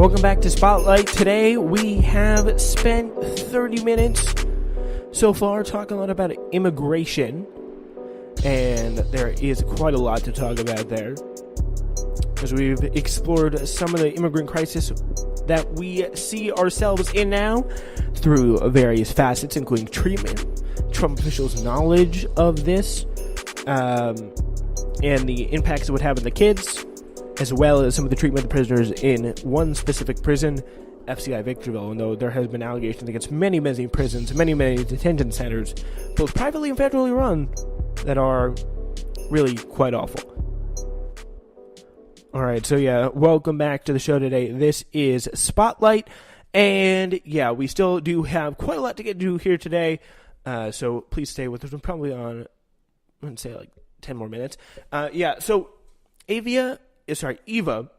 Welcome back to Spotlight. Today we have spent 30 minutes so far talking a lot about immigration, and there is quite a lot to talk about there, as we've explored some of the immigrant crisis that we see ourselves in now through various facets, including treatment, Trump officials' knowledge of this, and the impacts it would have on the kids, as well as some of the treatment of the prisoners in one specific prison, FCI Victorville, and though there has been allegations against many prisons, many detention centers, both privately and federally run, that are really quite awful. Alright, so welcome back to the show today. This is Spotlight, and we still do have quite a lot to get to here today, so please stay with us. I'm probably on, I'm going to say 10 more minutes. So Eva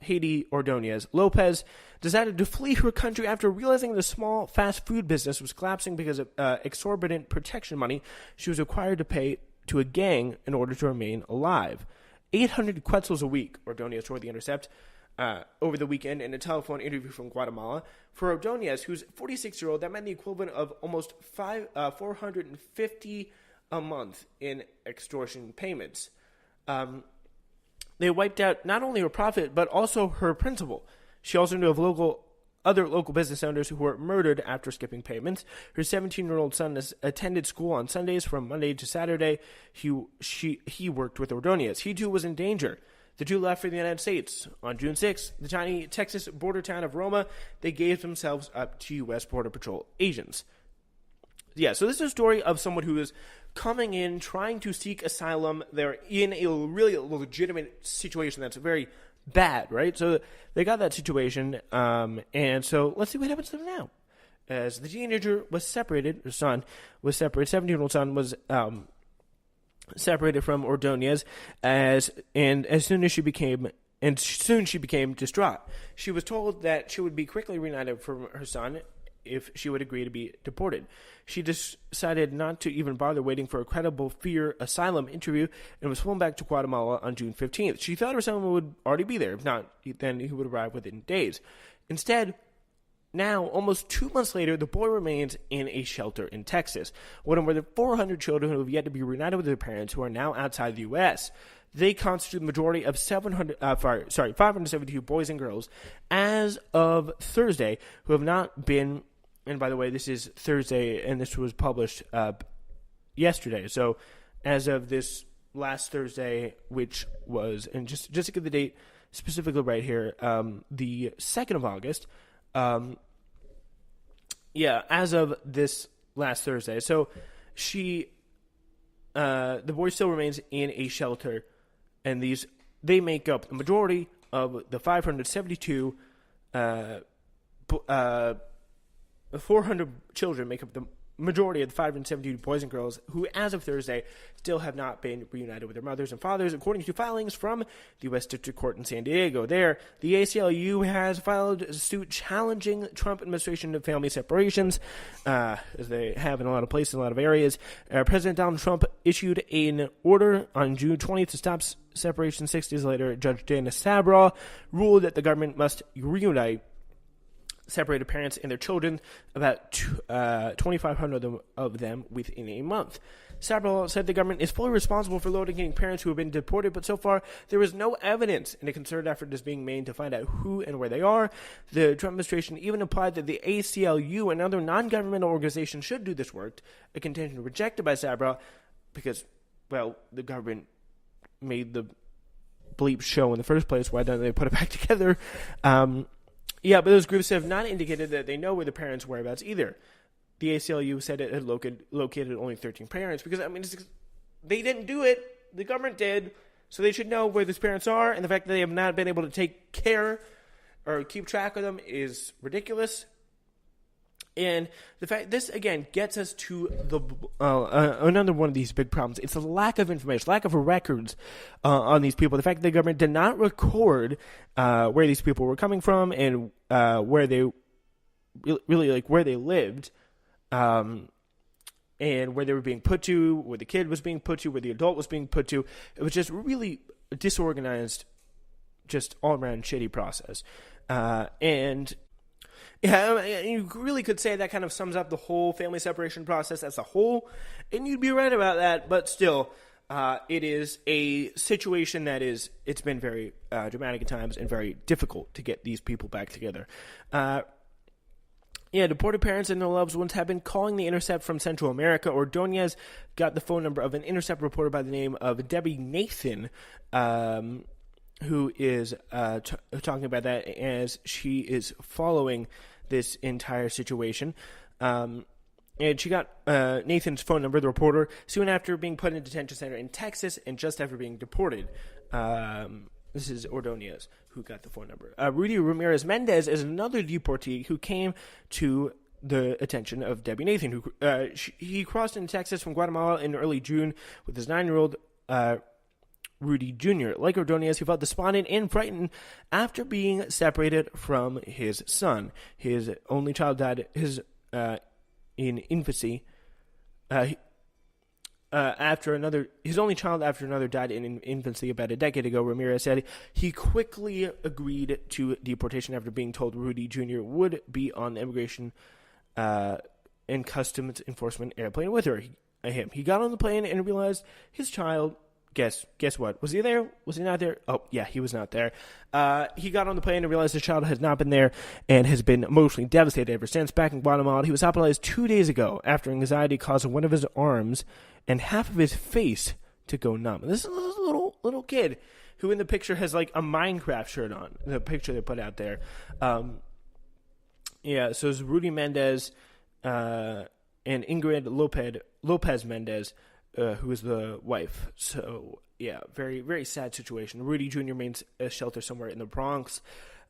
Haiti Ordonez Lopez decided to flee her country after realizing the small fast food business was collapsing because of exorbitant protection money she was required to pay to a gang in order to remain alive. 800 quetzals a week, Ordonez told The Intercept over the weekend in a telephone interview from Guatemala. For Ordonez, who's 46-year-old, that meant the equivalent of almost $450 a month in extortion payments. They wiped out not only her profit, but also her principal. She also knew of other local business owners who were murdered after skipping payments. Her 17-year-old son attended school on Sundays from Monday to Saturday. He worked with Ordonez. He, too, was in danger. The two left for the United States. On June 6th, the tiny Texas border town of Roma, they gave themselves up to U.S. Border Patrol agents. So this is a story of someone who is coming in, trying to seek asylum. They're in a really legitimate situation that's very bad, right? So they got that situation, and so let's see what happens to them now. As the teenager was separated, her son was separated, 17-year-old son was separated from Ordonez, soon she became distraught. She was told that she would be quickly reunited from her son if she would agree to be deported. She decided not to even bother waiting for a credible fear asylum interview and was flown back to Guatemala on June 15th. She thought her son would already be there. If not, then he would arrive within days. Instead, now, almost 2 months later, the boy remains in a shelter in Texas. One of more than 400 children who have yet to be reunited with their parents who are now outside the U.S. They constitute the majority of 572 boys and girls as of Thursday who have not been. And by the way, this is Thursday, and this was published yesterday. So, as of this last Thursday, which was, and just to get the date specifically right here, the 2nd of August. As of this last Thursday. So, the boy still remains in a shelter, and they make up the majority of the 572. 400 children make up the majority of the 572 boys and girls who, as of Thursday, still have not been reunited with their mothers and fathers, according to filings from the U.S. District Court in San Diego. There, the ACLU has filed a suit challenging Trump administration of family separations, as they have in a lot of places, in a lot of areas. President Donald Trump issued an order on June 20th to stop separation. 6 days later, Judge Dana Sabraw ruled that the government must reunite separated parents and their children, about 2,500 of them within a month. Sabraw said the government is fully responsible for locating parents who have been deported, but so far there is no evidence, and a concerted effort is being made to find out who and where they are. The Trump administration even implied that the ACLU and other non-governmental organizations should do this work, a contention rejected by Sabraw because, the government made the bleep show in the first place. Why don't they put it back together? But those groups have not indicated that they know where the parents' whereabouts either. The ACLU said it had located only 13 parents because, they didn't do it. The government did. So they should know where these parents are. And the fact that they have not been able to take care or keep track of them is ridiculous. And the fact, this again gets us to the another one of these big problems. It's the lack of information, lack of records on these people. The fact that the government did not record where these people were coming from and where they really where they lived, and where they were being put to, where the kid was being put to, where the adult was being put to. It was just really disorganized just all-around shitty process. And yeah, you really could say that kind of sums up the whole family separation process as a whole, and you'd be right about that, but still, it is a situation that it's been very dramatic at times and very difficult to get these people back together. Deported parents and their loved ones have been calling the Intercept from Central America. Ordonez got the phone number of an Intercept reporter by the name of Debbie Nathan, who is talking about that as she is following this entire situation. And she got Nathan's phone number, the reporter, soon after being put in a detention center in Texas and just after being deported. This is Ordonez who got the phone number. Rudy Ramirez Mendez is another deportee who came to the attention of Debbie Nathan. He crossed into Texas from Guatemala in early June with his 9-year-old Rudy Jr. Like Ordonez, he felt despondent and frightened after being separated from his son. His only child died in infancy. His only child after another died in infancy about a decade ago. Ramirez said he quickly agreed to deportation after being told Rudy Jr. would be on the immigration and customs enforcement airplane with him. He got on the plane and realized his child. Guess what? Was he there? Was he not there? Oh, yeah, he was not there. He got on the plane and realized his child has not been there and has been emotionally devastated ever since. Back in Guatemala, he was hospitalized 2 days ago after anxiety caused one of his arms and half of his face to go numb. And this is a little kid who in the picture has like a Minecraft shirt on, the picture they put out there. So it's Rudy Mendez and Ingrid Lopez Mendez, who is the wife. So, yeah, very, very sad situation. Rudy Jr. remains a shelter somewhere in the Bronx.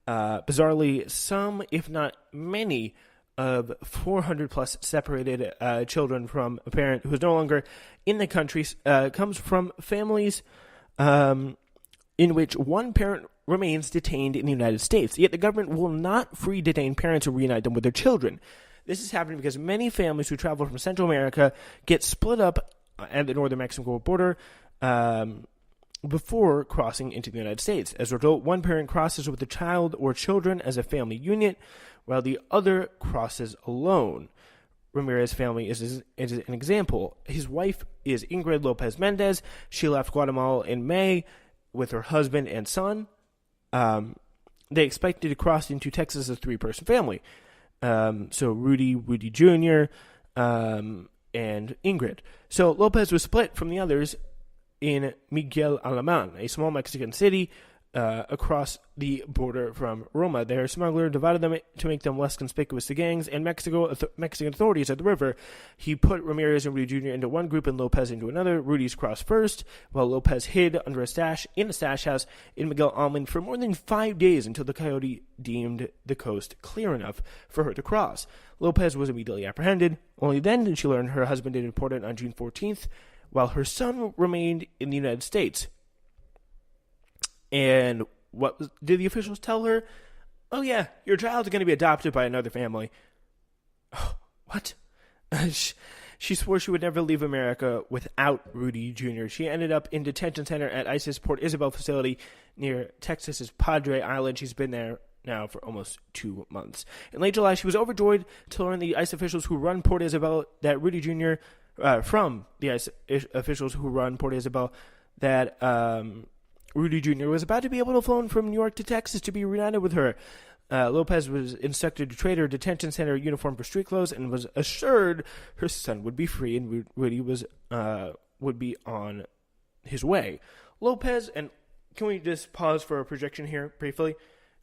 Bizarrely, some, if not many, of 400-plus separated children from a parent who is no longer in the country comes from families in which one parent remains detained in the United States. Yet the government will not free detained parents or reunite them with their children. This is happening because many families who travel from Central America get split up at the northern Mexico border before crossing into the United States. As a result, one parent crosses with a child or children as a family unit, while the other crosses alone. Ramirez's family is an example. His wife is Ingrid Lopez Mendez. She left Guatemala in May with her husband and son. They expected to cross into Texas as a 3-person family. So Rudy Jr., and Ingrid. So Lopez was split from the others in Miguel Alemán, a small Mexican city across the border from Roma. Their smuggler divided them to make them less conspicuous to gangs and Mexican authorities at the river. He put Ramirez and Rudy Jr. into one group and Lopez into another. Rudy's crossed first, while Lopez hid under a stash house in Miguel Alemán for more than 5 days until the coyote deemed the coast clear enough for her to cross. Lopez was immediately apprehended. Only then did she learn her husband had been deported on June 14th, while her son remained in the United States. And what did the officials tell her? Oh, yeah, your child's going to be adopted by another family. Oh, what? She swore she would never leave America without Rudy Jr. She ended up in detention center at ICE's Port Isabel facility near Texas's Padre Island. She's been there now for almost 2 months. In late July, she was overjoyed to learn the ICE officials who run Port Isabel that Rudy Jr. From the ICE officials who run Port Isabel that Rudy Jr. was about to be able to fly from New York to Texas to be reunited with her. Lopez was instructed to trade her detention center uniform for street clothes and was assured her son would be free and Rudy would be on his way. Lopez, and can we just pause for a projection here briefly?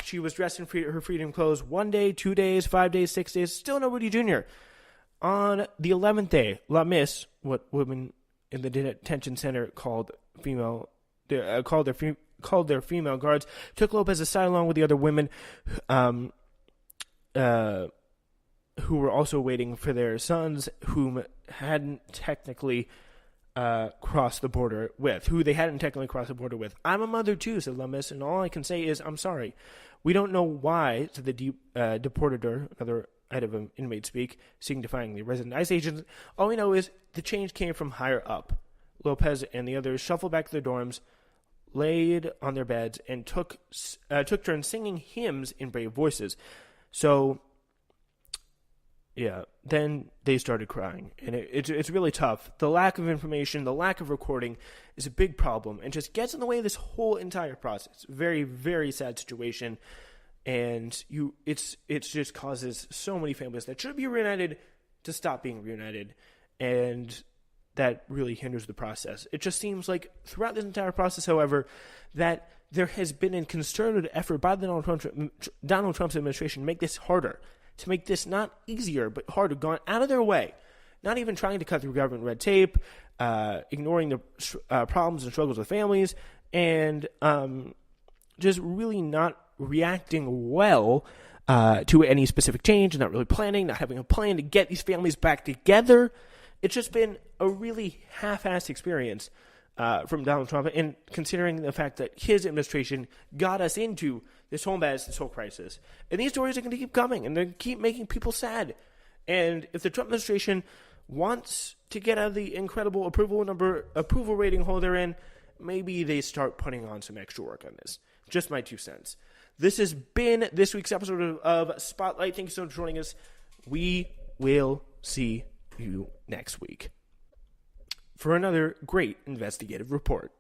She was dressed in her freedom clothes 1 day, 2 days, 5 days, 6 days, still no Rudy Jr. On the 11th day, La Miss, what women in the detention center called their female guards, took Lopez aside along with the other women who were also waiting for their sons, whom hadn't technically crossed the border with. I'm a mother too, said La Miss, and all I can say is I'm sorry. We don't know why, said the deportador, another item of inmate speak, seeking to find the resident ICE agents. All we know is the change came from higher up. Lopez and the others shuffled back to their dorms. laid on their beds and took turns singing hymns in brave voices. So, yeah, then they started crying, and it's really tough. The lack of information, the lack of recording is a big problem, and just gets in the way of this whole entire process. Very, very sad situation, and it just causes so many families that should be reunited to stop being reunited, and that really hinders the process. It just seems like throughout this entire process, however, that there has been a concerted effort by the Donald Trump's administration to make this harder, to make this not easier, but harder, gone out of their way, not even trying to cut through government red tape, ignoring the problems and struggles of families, and just really not reacting well to any specific change, not really planning, not having a plan to get these families back together. It's just been a really half-assed experience from Donald Trump, and considering the fact that his administration got us into this whole mess, this whole crisis. And these stories are going to keep coming, and they're going to keep making people sad. And if the Trump administration wants to get out of the incredible approval rating hole they're in, maybe they start putting on some extra work on this. Just my 2 cents. This has been this week's episode of Spotlight. Thank you so much for joining us. We will see you next week for another great investigative report.